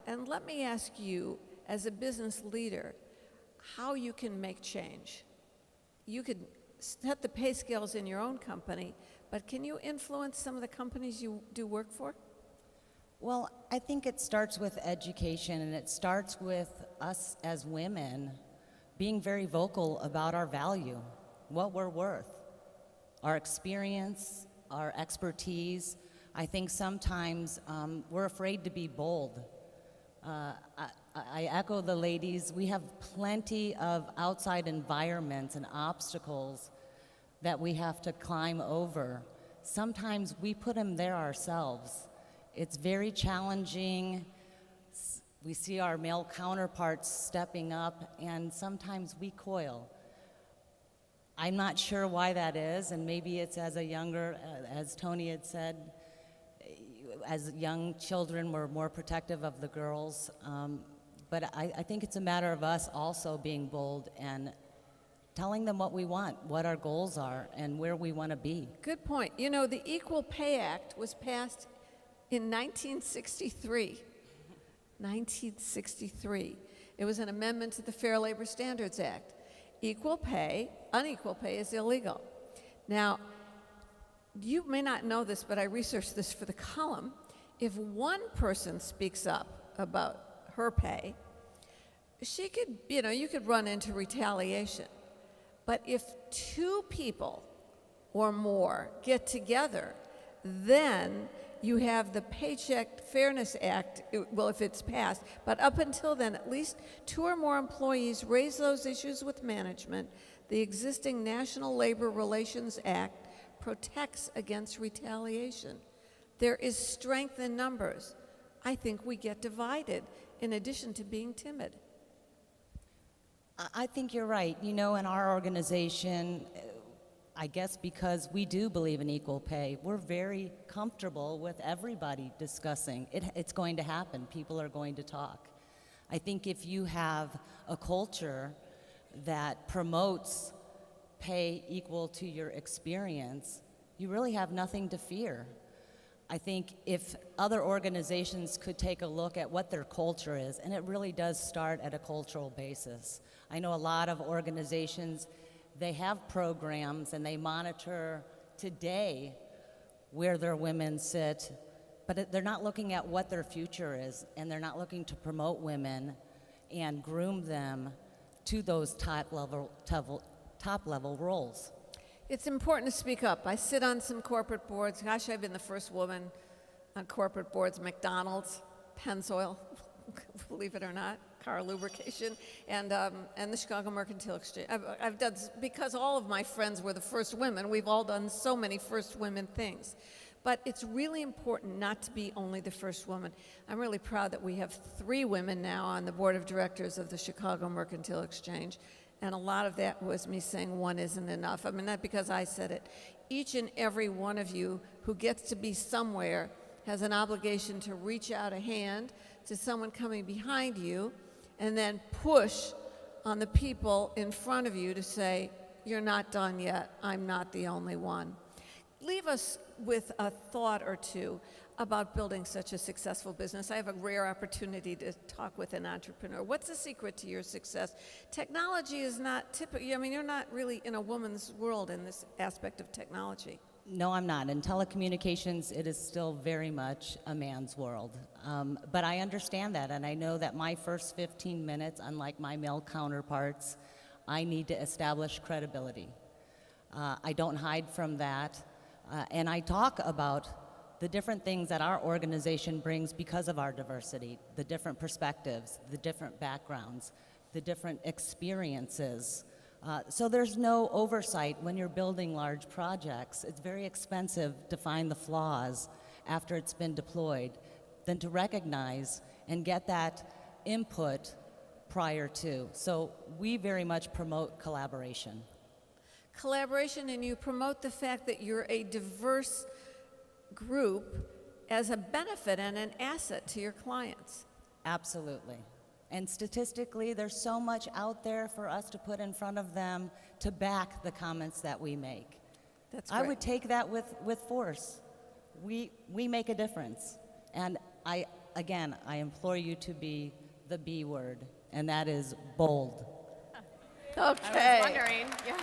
And let me ask you, as a business leader, how you can make change. You could set the pay scales in your own company, but can you influence some of the companies you do work for? Well, I think it starts with education, and it starts with us as women being very vocal about our value, what we're worth, our experience, our expertise. I think sometimes we're afraid to be bold. I echo the ladies. We have plenty of outside environments and obstacles that we have to climb over. Sometimes we put them there ourselves. It's very challenging. We see our male counterparts stepping up, and sometimes we coil. I'm not sure why that is, and maybe it's as a younger, as Tony had said, as young children, we're more protective of the girls. But I think it's a matter of us also being bold and telling them what we want, what our goals are, and where we want to be. Good point. You know, the Equal Pay Act was passed in 1963. 1963. It was an amendment to the Fair Labor Standards Act. Equal pay, unequal pay is illegal. Now, you may not know this, but I researched this for the column. If one person speaks up about her pay, she could, you could run into retaliation. But if two people or more get together, then you have the Paycheck Fairness Act, well, if it's passed, but up until then, at least two or more employees raise those issues with management. The existing National Labor Relations Act protects against retaliation. There is strength in numbers. I think we get divided in addition to being timid. I think you're right. You know, in our organization, I guess because we do believe in equal pay, we're very comfortable with everybody discussing. It's going to happen. People are going to talk. I think if you have a culture that promotes pay equal to your experience, you really have nothing to fear. I think if other organizations could take a look at what their culture is, and it really does start at a cultural basis. I know a lot of organizations, they have programs and they monitor today where their women sit, but they're not looking at what their future is, and they're not looking to promote women and groom them to those top level roles. It's important to speak up. I sit on some corporate boards. Gosh, I've been the first woman on corporate boards, McDonald's, Pennzoil, believe it or not, car lubrication, and the Chicago Mercantile Exchange. I've done, because all of my friends were the first women, we've all done so many first women things. But it's really important not to be only the first woman. I'm really proud that we have 3 women now on the board of directors of the Chicago Mercantile Exchange. And a lot of that was me saying one isn't enough. I mean, not because I said it. Each and every one of you who gets to be somewhere has an obligation to reach out a hand to someone coming behind you and then push on the people in front of you to say, you're not done yet, I'm not the only one. Leave us with a thought or two about building such a successful business. I have a rare opportunity to talk with an entrepreneur. What's the secret to your success? Technology is not typical. I mean, you're not really in a woman's world in this aspect of technology. No, I'm not. In telecommunications, it is still very much a man's world. But I understand that, and I know that my first 15 minutes, unlike my male counterparts, I need to establish credibility. I don't hide from that, and I talk about the different things that our organization brings because of our diversity, the different perspectives, the different backgrounds, the different experiences. So there's no oversight when you're building large projects. It's very expensive to find the flaws after it's been deployed than to recognize and get that input prior to. So we very much promote collaboration. Collaboration, and you promote the fact that you're a diverse group as a benefit and an asset to your clients. Absolutely. And statistically, there's so much out there for us to put in front of them to back the comments that we make. That's great. I would take that with force. We make a difference. And again, I implore you to be the B word, and that is bold. Okay. I was wondering. Yeah.